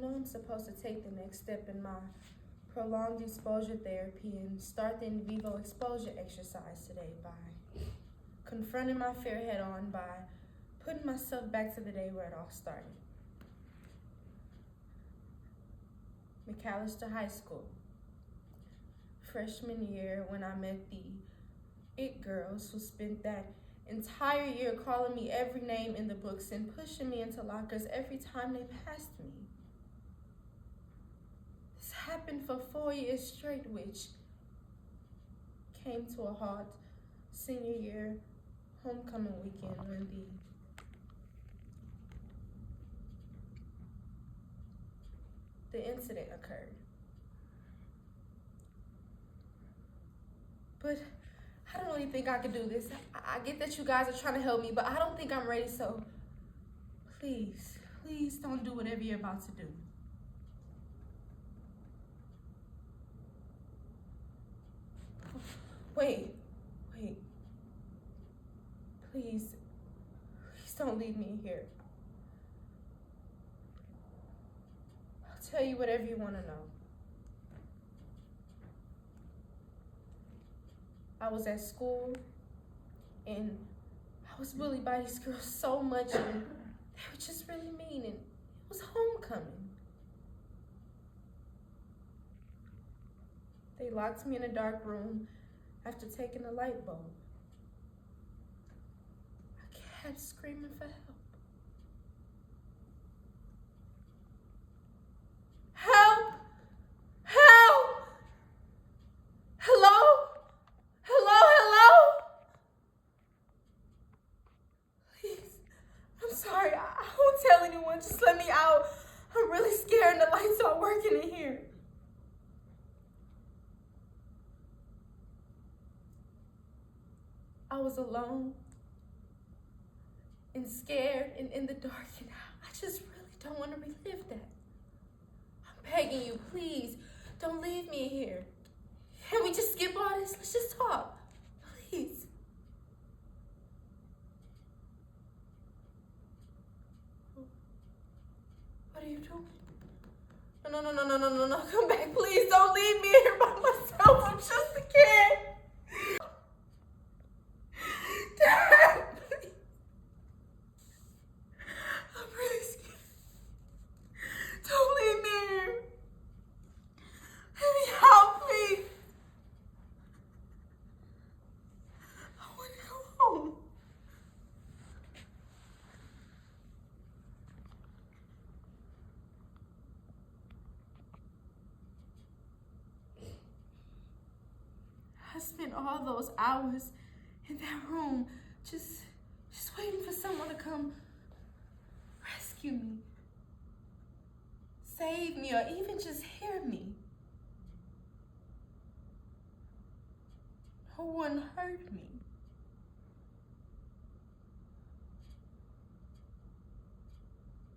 know I'm supposed to take the next step in my prolonged exposure therapy and start the in vivo exposure exercise today by confronting my fear head on, by putting myself back to the day where it all started. McAllister High School. Freshman year, when I met the it girls who spent that entire year calling me every name in the books and pushing me into lockers every time they passed me. This happened for 4 years straight, which came to a halt senior year homecoming weekend when the incident occurred. But I don't really think I can do this. I get that you guys are trying to help me, but I don't think I'm ready, so please don't do whatever you're about to do. Wait. Please don't leave me here. I'll tell you whatever you want to know. I was at school, and I was bullied by these girls so much, and they were just really mean, and it was homecoming. They locked me in a dark room after taking a light bulb. I kept screaming for help. Help! Help! Hello? Hello? Please, I'm sorry. I won't tell anyone. Just let me out. I'm really scared and the lights aren't working in here. I was alone and scared and in the dark, and I just really don't want to relive that. I'm begging you, please, don't leave me here. Can we just skip all this? Let's just talk, please. What are you doing? No, come back, please. Don't leave me here by myself. I'm just a kid. Dad, please. I'm really scared. Don't leave me here. Let me out, please. I want to go home. I spent all those hours in that room just waiting for someone to come rescue me, save me, or even just hear me. No one heard me.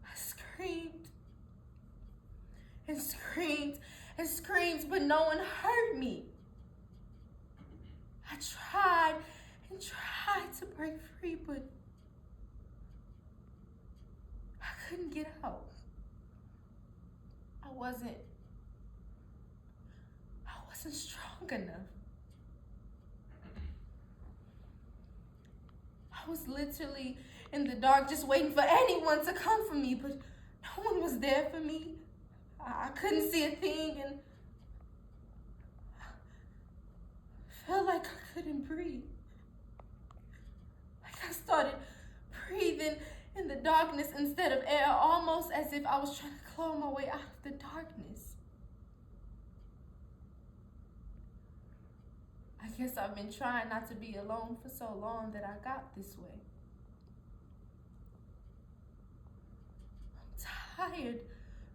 I screamed and screamed and screamed, but no one heard me. I tried and tried to break free, but I couldn't get out. I wasn't strong enough. I was literally in the dark just waiting for anyone to come for me, but no one was there for me. I couldn't see a thing, and I felt like I couldn't breathe. Like I started breathing in the darkness instead of air, almost as if I was trying to claw my way out of the darkness. I guess I've been trying not to be alone for so long that I got this way. I'm tired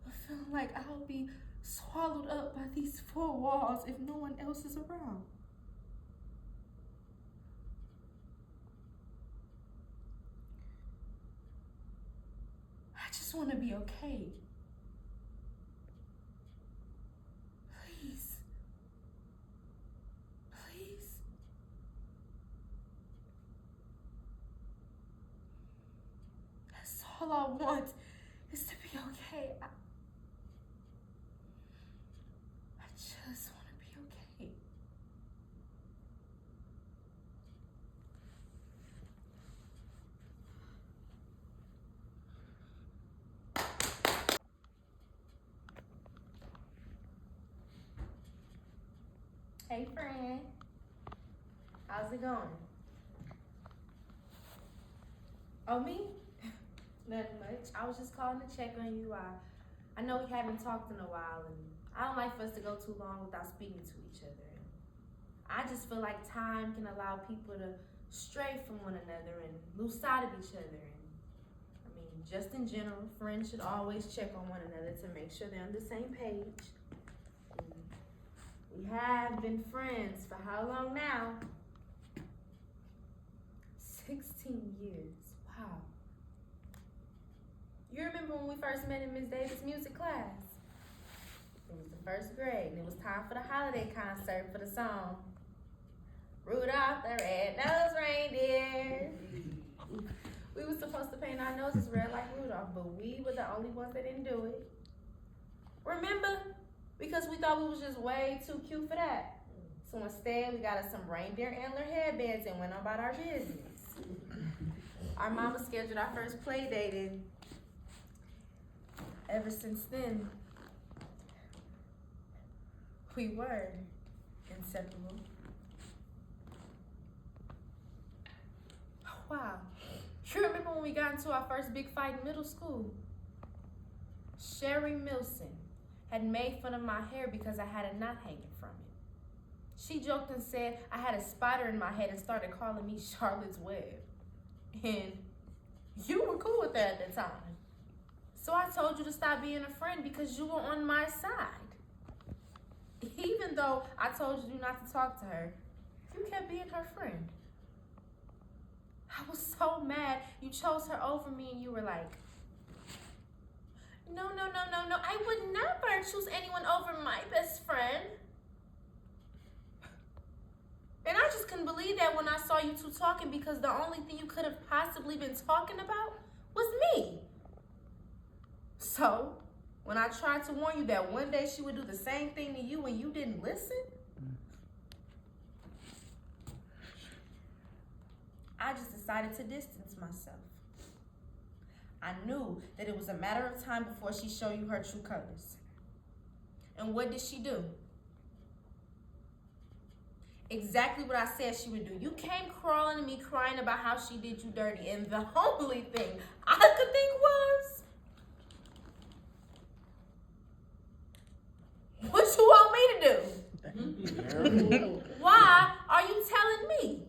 of feeling like I'll be swallowed up by these four walls if no one else is around. I just want to be okay. Please. That's all I want, is to be okay. Hey, friend. How's it going? Oh, me? Nothing much. I was just calling to check on you. I know we haven't talked in a while, and I don't like for us to go too long without speaking to each other. I just feel like time can allow people to stray from one another and lose sight of each other. And I mean, just in general, friends should always check on one another to make sure they're on the same page. And we have been friends for how long now? 16 years. Wow. You remember when we first met in Miss Davis' music class? It was the first grade, and it was time for the holiday concert for the song Rudolph the Red-Nosed Reindeer. We were supposed to paint our noses red like Rudolph, but we were the only ones that didn't do it. Remember? Because we thought we was just way too cute for that. So instead, we got us some reindeer antler headbands and went on about our business. Our mama scheduled our first play date, and ever since then, we were inseparable. Wow. You remember when we got into our first big fight in middle school? Sherry Milson had made fun of my hair because I had a knot hanging from it. She joked and said I had a spider in my head and started calling me Charlotte's Web. And you were cool with that at the time. So I told you to stop being a friend because you were on my side. Even though I told you not to talk to her, you kept being her friend. I was so mad you chose her over me, and you were like, no, I would never choose anyone over my best friend. And I just couldn't believe that when I saw you two talking, because the only thing you could have possibly been talking about was me. So, when I tried to warn you that one day she would do the same thing to you and you didn't listen, I just decided to distance myself. I knew that it was a matter of time before she showed you her true colors. And what did she do? Exactly what I said she would do. You came crawling to me crying about how she did you dirty, and the only thing I could think was, what you want me to do? Why are you telling me?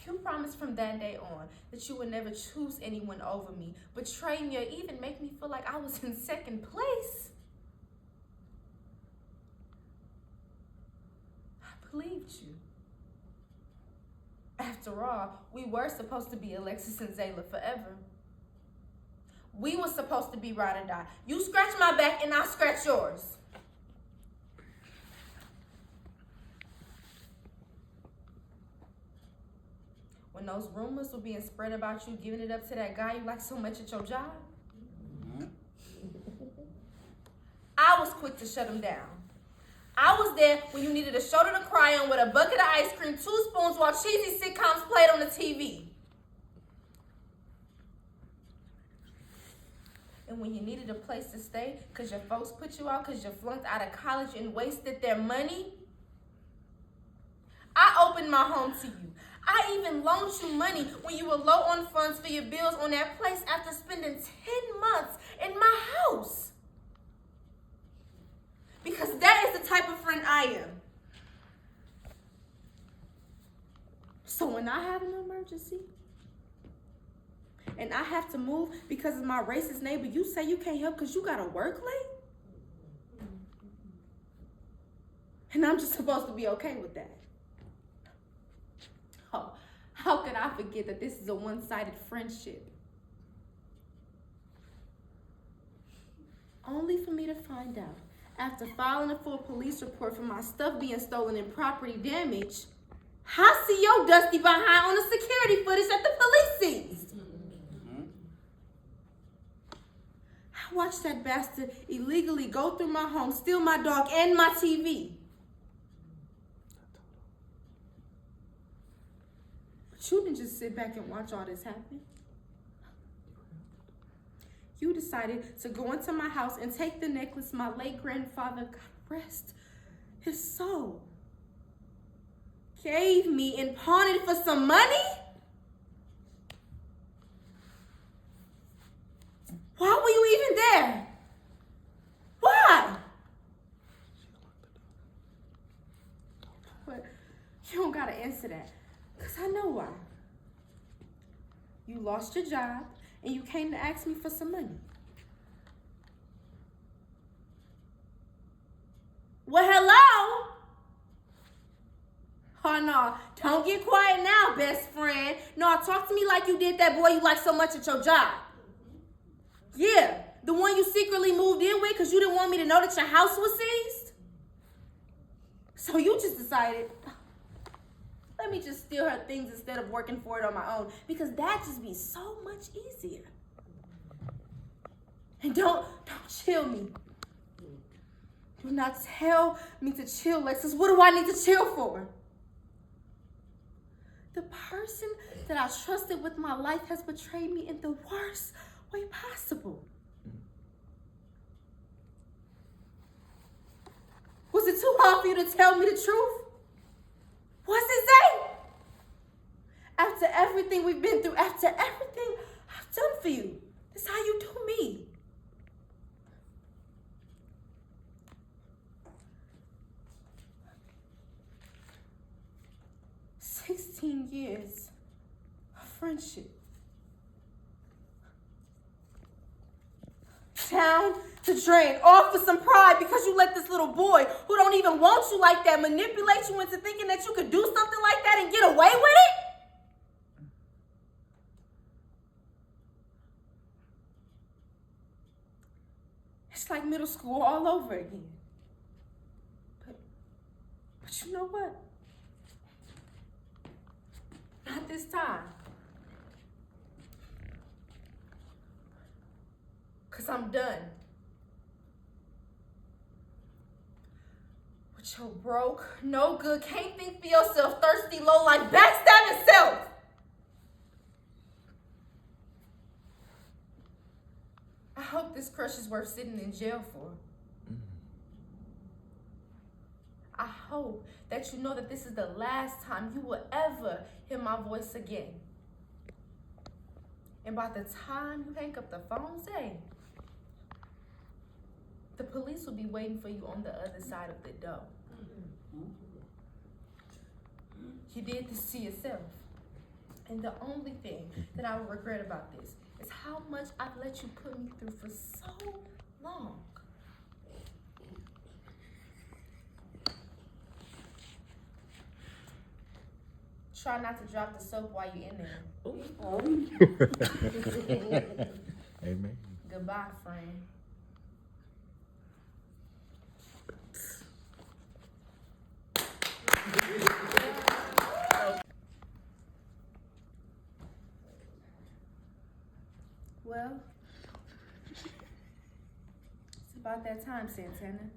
You promised from that day on that you would never choose anyone over me, betray me, or even make me feel like I was in second place. I believed you. After all, we were supposed to be Alexis and Zayla forever. We were supposed to be ride or die. You scratch my back and I'll scratch yours. When those rumors were being spread about you giving it up to that guy you like so much at your job, I was quick to shut him down. I was there when you needed a shoulder to cry on with a bucket of ice cream, 2 spoons, while cheesy sitcoms played on the TV. And when you needed a place to stay because your folks put you out because you flunked out of college and wasted their money, I opened my home to you. I even loaned you money when you were low on funds for your bills on that place after spending 10 months in my house. Because that is the type of friend I am. So when I have an emergency and I have to move because of my racist neighbor, you say you can't help because you gotta work late? And I'm just supposed to be okay with that. Oh, how could I forget that this is a one-sided friendship? Only for me to find out, after filing a full police report for my stuff being stolen and property damage, I see your dusty behind on the security footage that the police seized. I watched that bastard illegally go through my home, steal my dog and my TV. But you didn't just sit back and watch all this happen. You decided to go into my house and take the necklace my late grandfather, God rest his soul, gave me and pawned it for some money? Why were you even there? Why? But you don't gotta answer that, because I know why. You lost your job and you came to ask me for some money. Well, hello? Oh, no, don't get quiet now, best friend. No, talk to me like you did that boy you like so much at your job. Yeah, the one you secretly moved in with because you didn't want me to know that your house was seized? So you just decided, let me just steal her things instead of working for it on my own, because that just be so much easier. And don't chill me. Do not tell me to chill, Lexus. What do I need to chill for? The person that I trusted with my life has betrayed me in the worst way possible. Was it too hard for you to tell me the truth? What's it say? After everything we've been through, after everything I've done for you, that's how you do me. "16 years of friendship. Down the drain, all for some pride because you let this little boy who don't even want you like that manipulate you into thinking that you could do something like that and get away with it? It's like middle school all over again. But you know what? Not this time. Because I'm done. With your broke, no good, can't think for yourself, thirsty, low life, backstabbing self. I hope this crush is worth sitting in jail for. I hope that you know that this is the last time you will ever hear my voice again. And by the time you hang up the phone, say, the police will be waiting for you on the other side of the door. You did this to yourself. And the only thing that I will regret about this is how much I've let you put me through for so long. Try not to drop the soap while you're in there. Amen. Goodbye, friend. Well, it's about that time, Santana.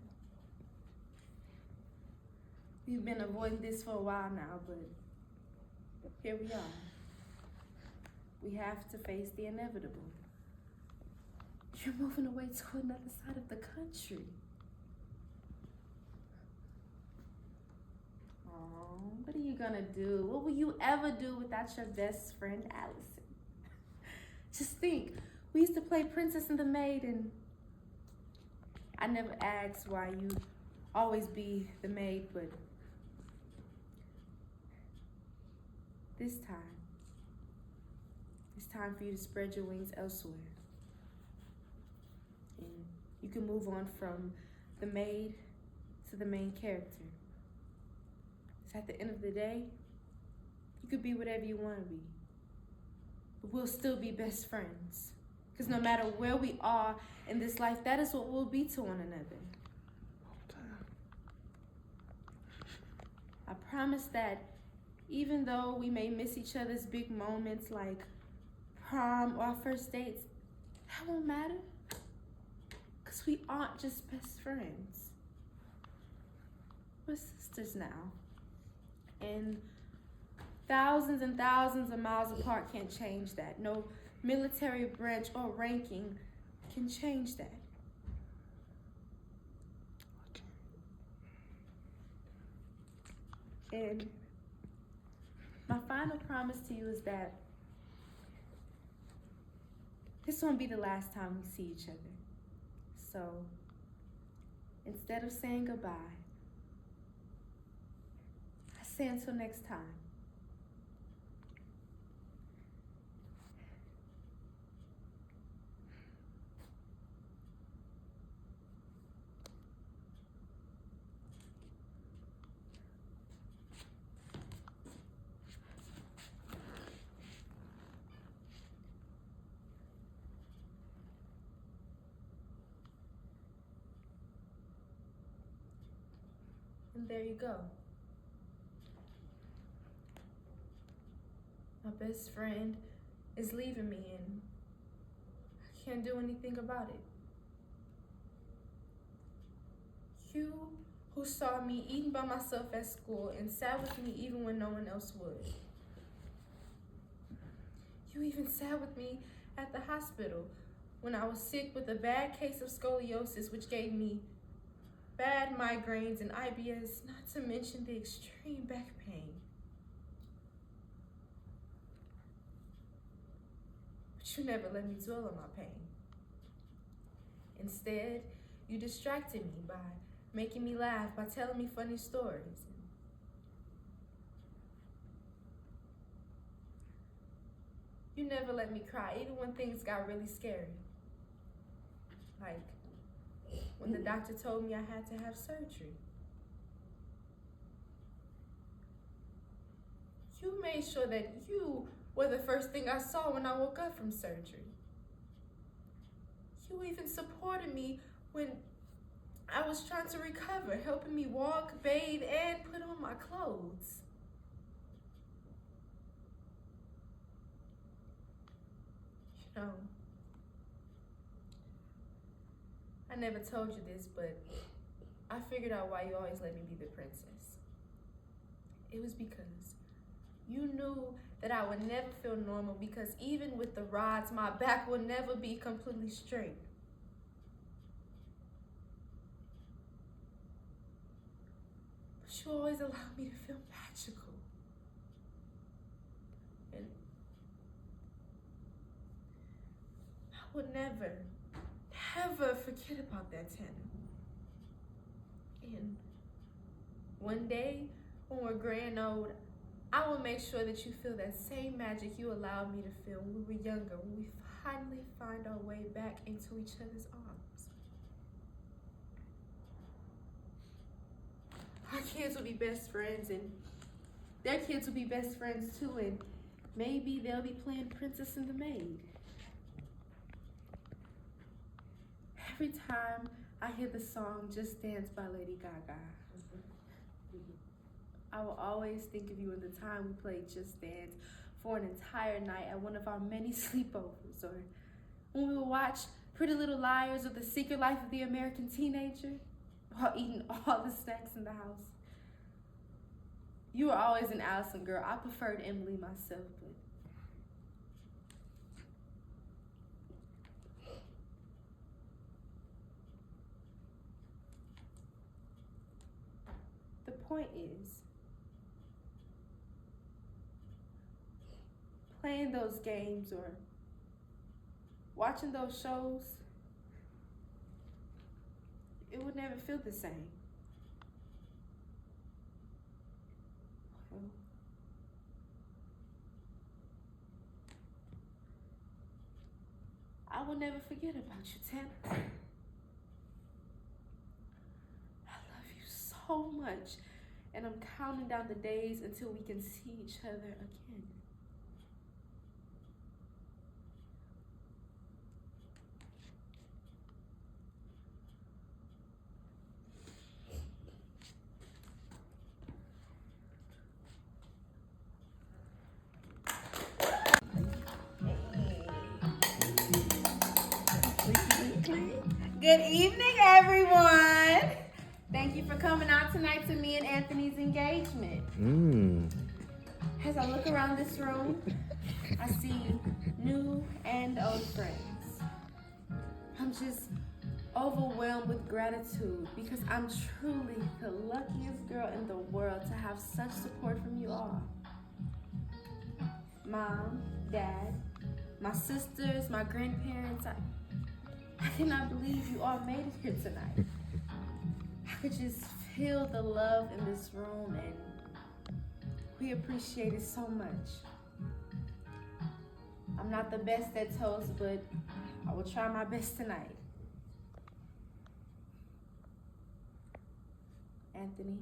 We've been avoiding this for a while now, but here we are. We have to face the inevitable. You're moving away to another side of the country. Oh, what are you gonna do? What will you ever do without your best friend, Allison? Just think, we used to play Princess and the Maid, and I never asked why you always be the maid, but this time, it's time for you to spread your wings elsewhere. And you can move on from the maid to the main character. So at the end of the day, you could be whatever you want to be. But we'll still be best friends. Because no matter where we are in this life, that is what we'll be to one another. I promise that even though we may miss each other's big moments like prom or our first dates, that won't matter. Because we aren't just best friends. We're sisters now. And thousands and thousands of miles apart can't change that. No military branch or ranking can change that. And my final promise to you is that this won't be the last time we see each other. So instead of saying goodbye, I say until next time. And there you go. My best friend is leaving me and I can't do anything about it. You, who saw me eating by myself at school and sat with me even when no one else would. You even sat with me at the hospital when I was sick with a bad case of scoliosis, which gave me bad migraines and IBS, not to mention the extreme back pain. But you never let me dwell on my pain. Instead, you distracted me by making me laugh, by telling me funny stories. You never let me cry, even when things got really scary. Like when the doctor told me I had to have surgery. You made sure that you were the first thing I saw when I woke up from surgery. You even supported me when I was trying to recover, helping me walk, bathe, and put on my clothes. You know, I never told you this, but I figured out why you always let me be the princess. It was because you knew that I would never feel normal, because even with the rods, my back would never be completely straight. But you always allowed me to feel magical. And I would never forget about that, Tanner. And one day, when we're grand old, I will make sure that you feel that same magic you allowed me to feel when we were younger, when we finally find our way back into each other's arms. Our kids will be best friends, and their kids will be best friends too, and maybe they'll be playing Princess and the Maid. Every time I hear the song Just Dance by Lady Gaga, I will always think of you in the time we played Just Dance for an entire night at one of our many sleepovers, or when we would watch Pretty Little Liars or The Secret Life of the American Teenager while eating all the snacks in the house. You were always an Allison girl. I preferred Emily myself, but the point is, playing those games or watching those shows, it would never feel the same. I will never forget about you, Tanner. I love you so much, and I'm counting down the days until we can see each other again. Good evening, everyone. Thank you for coming out tonight to me and Anthony's engagement. As I look around this room, I see new and old friends. I'm just overwhelmed with gratitude because I'm truly the luckiest girl in the world to have such support from you all. Mom, Dad, my sisters, my grandparents, I cannot believe you all made it here tonight. I could just feel the love in this room and we appreciate it so much. I'm not the best at toast, but I will try my best tonight. Anthony,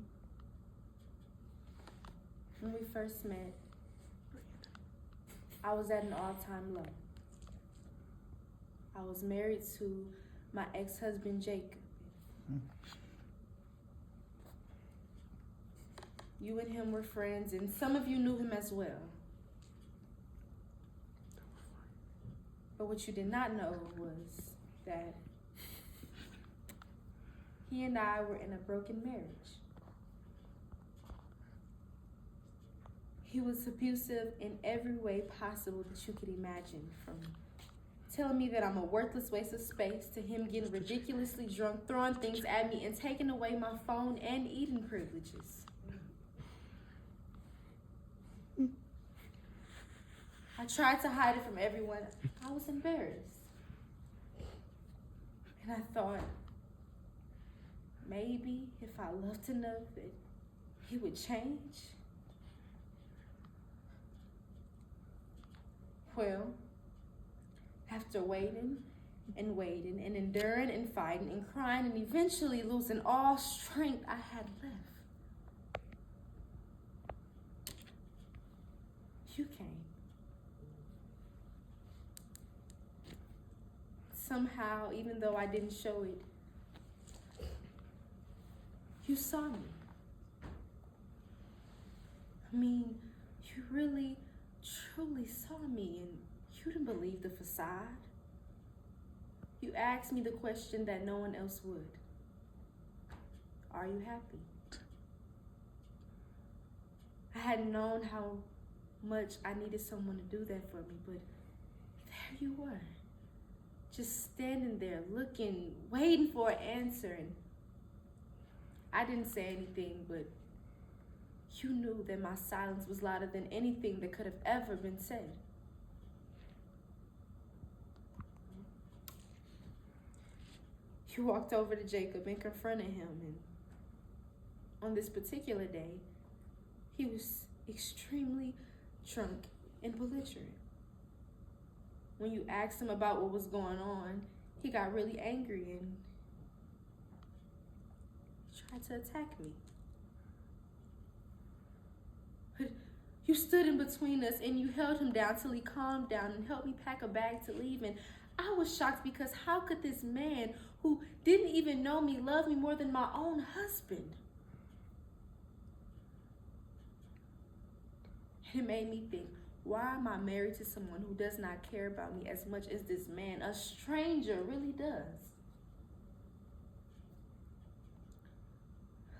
when we first met, I was at an all-time low. I was married to my ex-husband, Jacob. You and him were friends, and some of you knew him as well. But what you did not know was that he and I were in a broken marriage. He was abusive in every way possible that you could imagine, from telling me that I'm a worthless waste of space to him getting ridiculously drunk, throwing things at me, and taking away my phone and eating privileges. I tried to hide it from everyone. I was embarrassed. And I thought, maybe if I loved enough that he would change. Well, after waiting and waiting and enduring and fighting and crying and eventually losing all strength I had left, you came. Somehow, even though I didn't show it, you saw me. I mean, you really, truly saw me, and you didn't believe the facade. You asked me the question that no one else would. Are you happy? I hadn't known how much I needed someone to do that for me, but there you were. Just standing there, looking, waiting for an answer. And I didn't say anything, but you knew that my silence was louder than anything that could have ever been said. You walked over to Jacob and confronted him, and on this particular day, he was extremely drunk and belligerent. When you asked him about what was going on, he got really angry and tried to attack me. But you stood in between us and you held him down till he calmed down and helped me pack a bag to leave. And I was shocked because how could this man who didn't even know me love me more than my own husband? And it made me think, why am I married to someone who does not care about me as much as this man, a stranger, really does?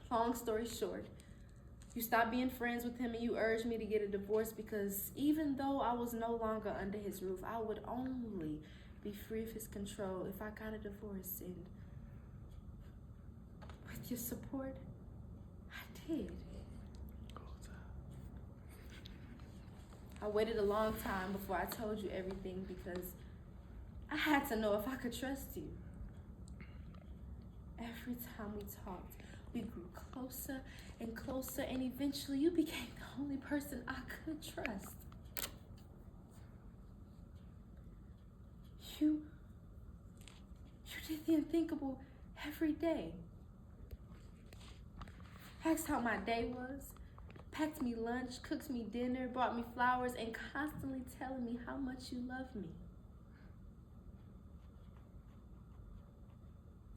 Long story short, you stopped being friends with him and you urged me to get a divorce because even though I was no longer under his roof, I would only be free of his control if I got a divorce. And with your support, I did. I waited a long time before I told you everything because I had to know if I could trust you. Every time we talked, we grew closer and closer, and eventually you became the only person I could trust. You did the unthinkable every day. Asked how my day was, packed me lunch, cooked me dinner, brought me flowers, and constantly telling me how much you love me.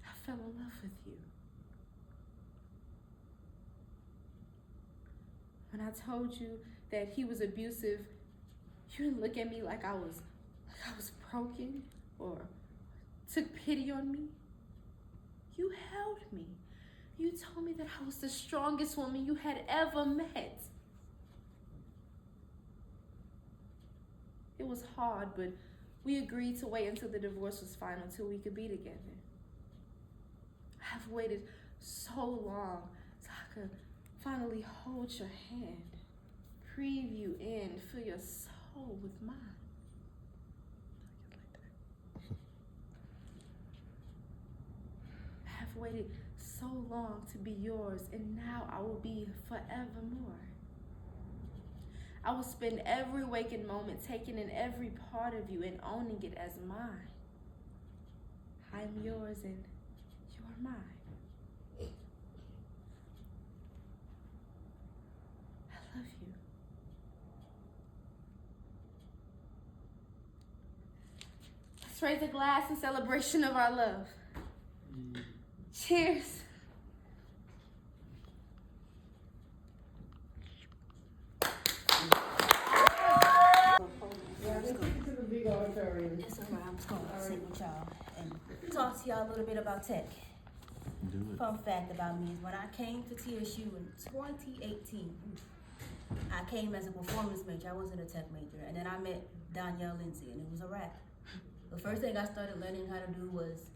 I fell in love with you. When I told you that he was abusive, you didn't look at me like I was broken or took pity on me. You held me. You told me that I was the strongest woman you had ever met. It was hard, but we agreed to wait until the divorce was final, until we could be together. I've waited so long so I could finally hold your hand, breathe you in, fill your soul with mine. I've waited so long to be yours, and now I will be forevermore. I will spend every waking moment taking in every part of you and owning it as mine. I'm yours and you're mine. I love you. Let's raise a glass in celebration of our love. Cheers. It's alright, I'm just gonna sit with y'all and talk to y'all a little bit about tech. Fun fact about me is when I came to TSU in 2018, I came as a performance major. I wasn't a tech major. And then I met Danielle Lindsay, and it was a wrap. The first thing I started learning how to do was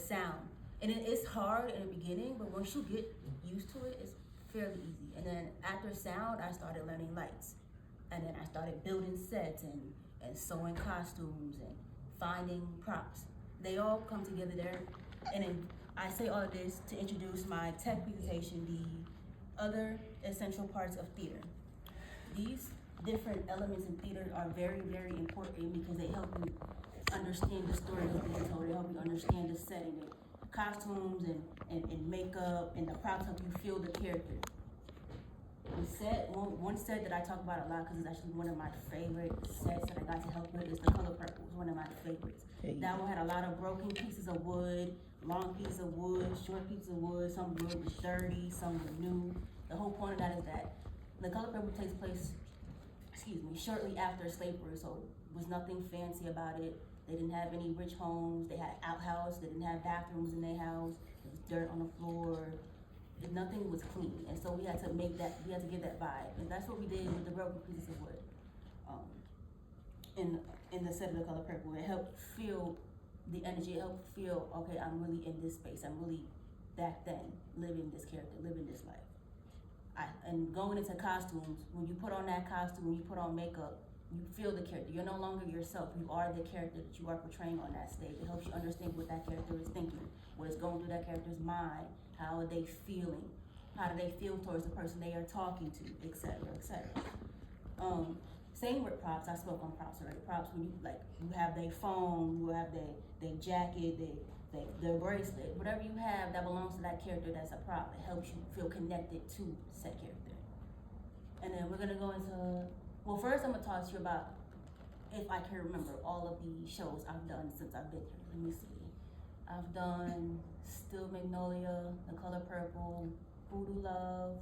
sound. And it's hard in the beginning, but once you get used to it, it's fairly easy. And then after sound, I started learning lights. And then I started building sets and sewing costumes and finding props. They all come together there. And then I say all of this to introduce my tech presentation, the other essential parts of theater. These different elements in theater are very, very important because they help you understand the story that's being told. They help you understand the setting, the costumes and makeup and the props help you feel the character. One set that I talk about a lot because it's actually one of my favorite sets that I got to help with is The Color Purple. It's one of my favorites. Hey. That one had a lot of broken pieces of wood, long pieces of wood, short pieces of wood. Some wood was dirty, some was new. The whole point of that is that The Color Purple takes place, shortly after slavery, so it was nothing fancy about it. They didn't have any rich homes. They had an outhouse. They didn't have bathrooms in their house. There was dirt on the floor. Nothing was clean, and so we had to give that vibe, and that's what we did with the broken pieces of wood. In the set of The Color Purple, it helped feel the energy. It helped feel, okay, I'm really in this space. I'm really back then living this character, living this life. And going into costumes, when you put on that costume, when you put on makeup, you feel the character. You're no longer yourself. You are the character that you are portraying on that stage. It helps you understand what that character is thinking, what is going through that character's mind. How are they feeling? How do they feel towards the person they are talking to, etc., etc. Same with props. I spoke on props already. Props when you have their phone, you have their jacket, their bracelet, whatever you have that belongs to that character that's a prop. It helps you feel connected to said character. And then we're gonna go into. Well, first I'm gonna talk to you about, if I can remember, all of the shows I've done since I've been here. Let me see. I've done Still Magnolia, The Color Purple, Voodoo Love,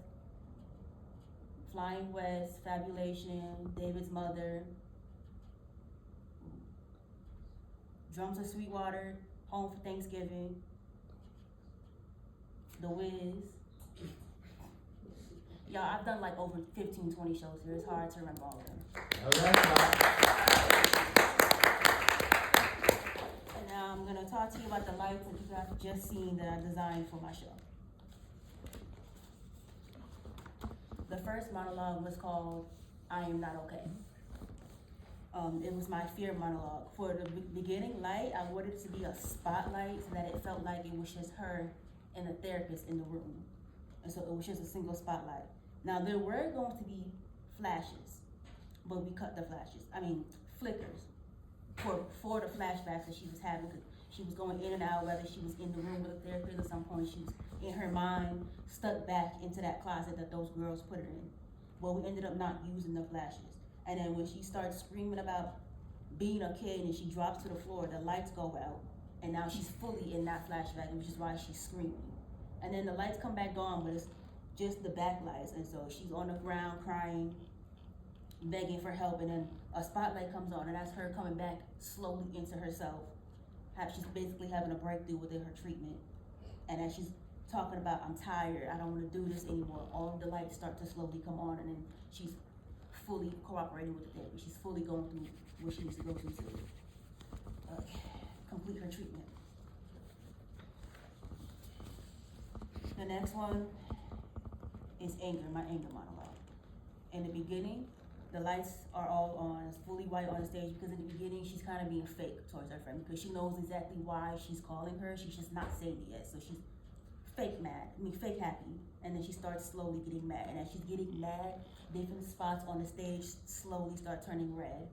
Flying West, Fabulation, David's Mother, Drums of Sweetwater, Home for Thanksgiving, The Wiz. Y'all, I've done like over 15, 20 shows here. It's hard to remember all of them. Now I'm gonna talk to you about the lights that you guys just seen that I designed for my show. The first monologue was called I Am Not Okay. It was my fear monologue. For the beginning light, I wanted it to be a spotlight so that it felt like it was just her and the therapist in the room. And so it was just a single spotlight. Now there were going to be flashes, but we cut the flickers. For the flashbacks that she was having, because she was going in and out, whether she was in the room with a therapist at some point, she was in her mind, stuck back into that closet that those girls put her in. Well, we ended up not using the flashes. And then when she starts screaming about being a kid and she drops to the floor, the lights go out, and now she's fully in that flashback, which is why she's screaming. And then the lights come back on, but it's just the backlights, and so she's on the ground crying, begging for help, and then a spotlight comes on, and that's her coming back slowly into herself. She's basically having a breakthrough within her treatment. And as she's talking about, I'm tired, I don't want to do this anymore, all of the lights start to slowly come on, and then she's fully cooperating with the therapy. She's fully going through what she needs to go through to complete her treatment. next one is anger, my anger monologue. In the beginning, the lights are all on, it's fully white on the stage, because in the beginning, she's kind of being fake towards her friend, because she knows exactly why she's calling her, she's just not saying it yet, so she's fake mad, fake happy, and then she starts slowly getting mad, and as she's getting mad, different spots on the stage slowly start turning red,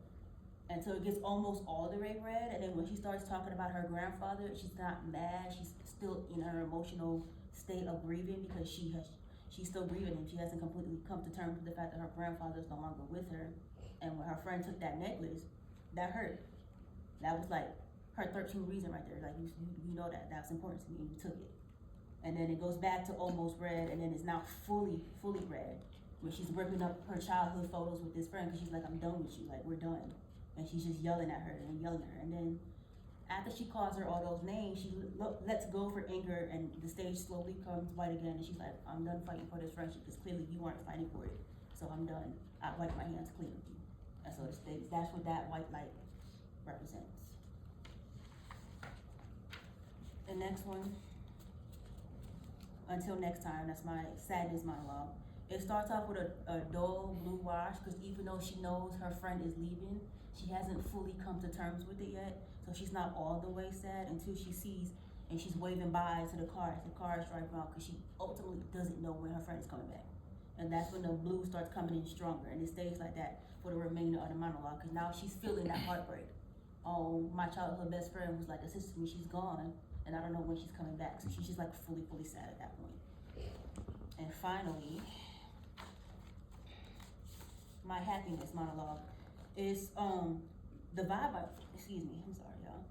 until it gets almost all the way red, and then when she starts talking about her grandfather, she's not mad, she's still in her emotional state of grieving, because she's still grieving him. She hasn't completely come to terms with the fact that her grandfather is no longer with her. And when her friend took that necklace, that hurt. That was like her 13 reason right there. Like, you know that's important to me, and you took it. And then it goes back to almost red, and then it's now fully red. When she's ripping up her childhood photos with this friend, because she's like, I'm done with you, like, we're done. And she's just yelling at her and yelling at her. And then after she calls her all those names, she lets go for anger, and the stage slowly comes white again, and she's like, I'm done fighting for this friendship, because clearly you aren't fighting for it, so I'm done. I wipe my hands clean of you. And so the stage, that's what that white light represents. The next one, until next time, that's my sadness monologue. It starts off with a dull blue wash, because even though she knows her friend is leaving, she hasn't fully come to terms with it yet. So she's not all the way sad until she sees, and she's waving by to the car as the car is driving off, because she ultimately doesn't know when her friend is coming back. And that's when the blue starts coming in stronger, and it stays like that for the remainder of the monologue, because now she's feeling that heartbreak. Oh, my childhood best friend was like a sister to me, she's gone, and I don't know when she's coming back. So she's just like fully sad at that point. And finally, my happiness monologue is the vibe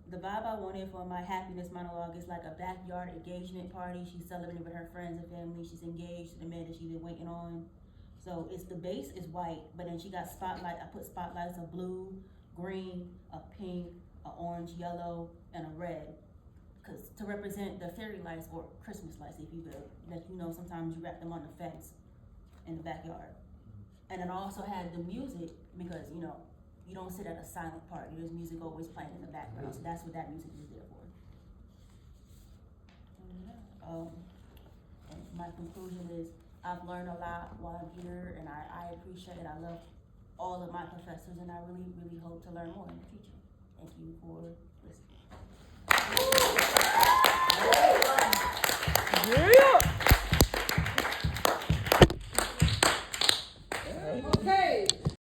the vibe I wanted for my happiness monologue is like a backyard engagement party. She's celebrating with her friends and family. She's engaged to the man that she's been waiting on. So it's, the base is white, but then she got spotlight. I put spotlights of blue, green, a pink, a orange, yellow, and a red, because to represent the fairy lights, or Christmas lights, if you will, that sometimes you wrap them on the fence in the backyard. And then I also had the music, because you don't sit at a silent party. There's music always playing in the background, so that's what that music is there for. And my conclusion is, I've learned a lot while I'm here, and I appreciate it. I love all of my professors, and I really hope to learn more in the future. Thank you for listening.